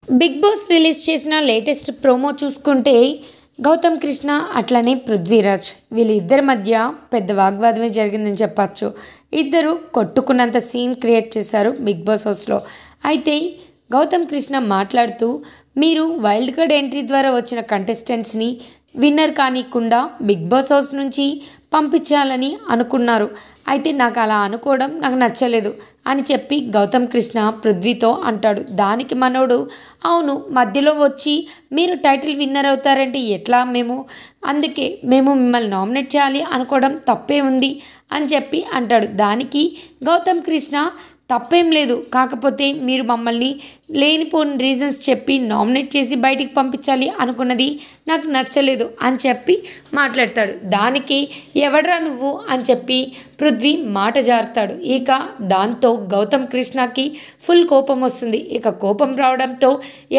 Big boss release చేసిన latest promo చూసుకుంటే గౌతమ్ కృష్ణ అట్లనే పృథ్వీరాజ్ వీళ్ళిద్దరి మధ్య పెద్ద వాగ్వాదమే జరిగిందని చెప్పచ్చు. ఇద్దరు కొట్టుకున్నంత సీన్ క్రియేట్ చేశారు బిగ్ బాస్ హౌస్లో. అయితే గౌతమ్ కృష్ణ మాట్లాడుతూ మీరు వైల్డ్ కార్డ్ ఎంట్రీ ద్వారా వచ్చిన కంటెస్టెంట్స్ని విన్నర్ కానికుండా బిగ్ బాస్ హౌస్ నుంచి పంపించాలని అనుకున్నారు. అయితే నాకు అలా అనుకోవడం నాకు నచ్చలేదు అని చెప్పి గౌతమ్ కృష్ణ పృథ్వీతో అంటాడు. దానికి మనోడు అవును మధ్యలో వచ్చి మీరు టైటిల్ విన్నర్ అవుతారంటే ఎట్లా, అందుకే మేము మిమ్మల్ని నామినేట్ చేయాలి అనుకోవడం తప్పే ఉంది అని చెప్పి అంటాడు. దానికి గౌతమ్ కృష్ణ తప్పేం లేదు, కాకపోతే మీరు మమ్మల్ని లేనిపోని రీజన్స్ చెప్పి నామినేట్ చేసి బయటికి పంపించాలి అనుకున్నది నాకు నచ్చలేదు అని చెప్పి మాట్లాడతాడు. దానికి ఎవడ్రా నువ్వు అని చెప్పి పృథ్వీ మాట జారుతాడు. ఇక దాంతో గౌతమ్ కృష్ణకి ఫుల్ కోపం వస్తుంది. ఇక కోపం రావడంతో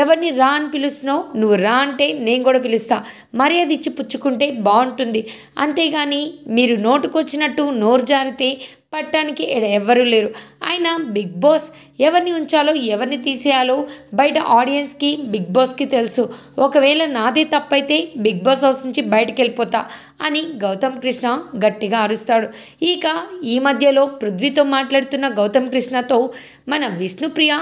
ఎవరిని రా అని పిలుస్తున్నావు, నువ్వు రా అంటే నేను కూడా పిలుస్తా, మర్యాద ఇచ్చి పుచ్చుకుంటే బాగుంటుంది, అంతేగాని మీరు నోటుకొచ్చినట్టు నోరు జారితే పట్టడానికి ఎవ్వరూ లేరు. అయినా బిగ్ బాస్ ఎవరిని ఉంచాలో ఎవరిని తీసేయాలో బయట ఆడియన్స్కి బిగ్ బాస్కి తెలుసు. ఒకవేళ నాదే తప్పైతే బిగ్ బాస్ హౌస్ నుంచి బయటకు వెళ్ళిపోతా అని గౌతమ్ కృష్ణ గట్టిగా అరుస్తాడు. ఇక ఈ మధ్యలో పృథ్వీతో మాట్లాడుతున్న గౌతమ్ కృష్ణతో మన విష్ణుప్రియ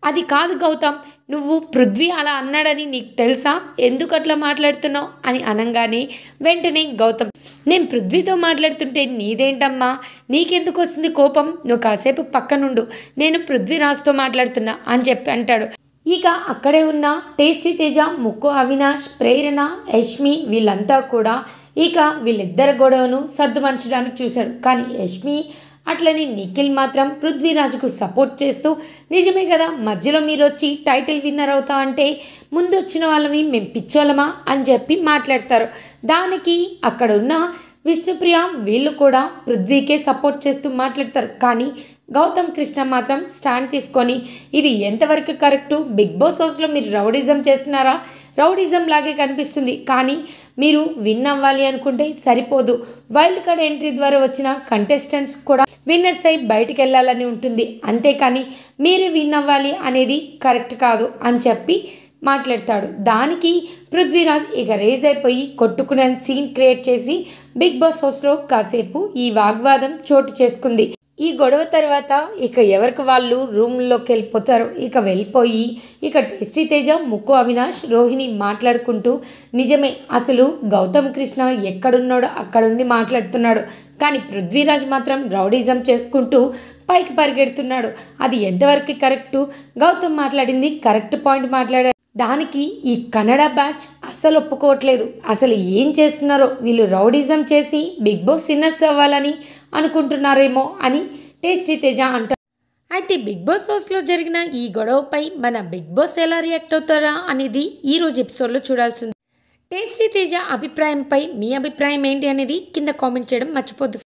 అది కాదు గౌతమ్, నువ్వు పృథ్వీ అలా అన్నాడని నీకు తెలుసా, ఎందుకు అట్లా మాట్లాడుతున్నావు అని అనగానే వెంటనే గౌతమ్ నేను పృథ్వీతో మాట్లాడుతుంటే నీదేంటమ్మా, నీకెందుకు వస్తుంది కోపం, నువ్వు కాసేపు పక్కనుండు, నేను పృథ్వీరాజ్తో మాట్లాడుతున్నా అని చెప్పి అంటాడు. ఇక అక్కడే ఉన్న టేస్టీ తేజ, ముక్కు అవినాష్, ప్రేరణ, యష్మి వీళ్ళంతా కూడా ఇక వీళ్ళిద్దరి గొడవను సర్దుమర్చడానికి చూశాడు. కానీ యష్మి అట్లని నిఖిల్ మాత్రం పృథ్వీరాజ్కు సపోర్ట్ చేస్తూ నిజమే కదా మధ్యలో మీరు వచ్చి టైటిల్ విన్నర్ అవుతా అంటే ముందు వచ్చిన వాళ్ళని మేము పిచ్చోళ్ళమా అని చెప్పి మాట్లాడతారు. దానికి అక్కడ ఉన్న విష్ణుప్రియ వీళ్ళు కూడా పృథ్వీకే సపోర్ట్ చేస్తూ మాట్లాడతారు. కానీ గౌతమ్ కృష్ణ మాత్రం స్టాండ్ తీసుకొని ఇది ఎంతవరకు కరెక్టు, బిగ్ బాస్ హౌస్లో మీరు రౌడిజం చేస్తున్నారా, రౌడిజం లాగే కనిపిస్తుంది, కానీ మీరు విన్ అవ్వాలి అనుకుంటే సరిపోదు, వైల్డ్ కార్డ్ ఎంట్రీ ద్వారా వచ్చిన కంటెస్టెంట్స్ కూడా విన్నర్స్ అయి బయటికి వెళ్ళాలని ఉంటుంది, అంతేకాని మీరే విన్ అవ్వాలి అనేది కరెక్ట్ కాదు అని చెప్పి మాట్లాడతాడు. దానికి పృథ్వీరాజ్ ఇక రేజ్ అయిపోయి కొట్టుకునే సీన్ క్రియేట్ చేసి బిగ్ బాస్ హౌస్లో కాసేపు ఈ వాగ్వాదం చోటు చేసుకుంది. ఈ గొడవ తర్వాత ఇక ఎవరికి వాళ్ళు రూమ్లోకి వెళ్ళిపోతారు. ఇక వెళ్ళిపోయి ఇక టేస్టీ తేజ, ముక్కు అవినాష్, రోహిణి మాట్లాడుకుంటూ నిజమే అసలు గౌతమ్ కృష్ణ ఎక్కడున్నాడో అక్కడుండి మాట్లాడుతున్నాడు, కానీ పృథ్వీరాజ్ మాత్రం రౌడిజం చేసుకుంటూ పైకి పరిగెడుతున్నాడు, అది ఎంతవరకు కరెక్టు, గౌతమ్ మాట్లాడింది కరెక్ట్ పాయింట్ మాట్లాడాడు. దానికి ఈ కన్నడ బ్యాచ్ అస్సలు ఒప్పుకోవట్లేదు, అసలు ఏం చేస్తున్నారో వీళ్ళు రౌడిజం చేసి బిగ్ బాస్ విన్నర్స్ అవ్వాలని అనుకుంటున్నారేమో అని టేస్టీ తేజ అంటారు. అయితే బిగ్ బాస్ హౌస్లో జరిగిన ఈ గొడవపై మన బిగ్ బాస్ ఎలా రియాక్ట్ అవుతారా అనేది ఈరోజు ఎపిసోడ్లో చూడాల్సింది. టేస్టీ తేజ అభిప్రాయంపై మీ అభిప్రాయం ఏంటి అనేది కింద కామెంట్ చేయడం మర్చిపోద్దు.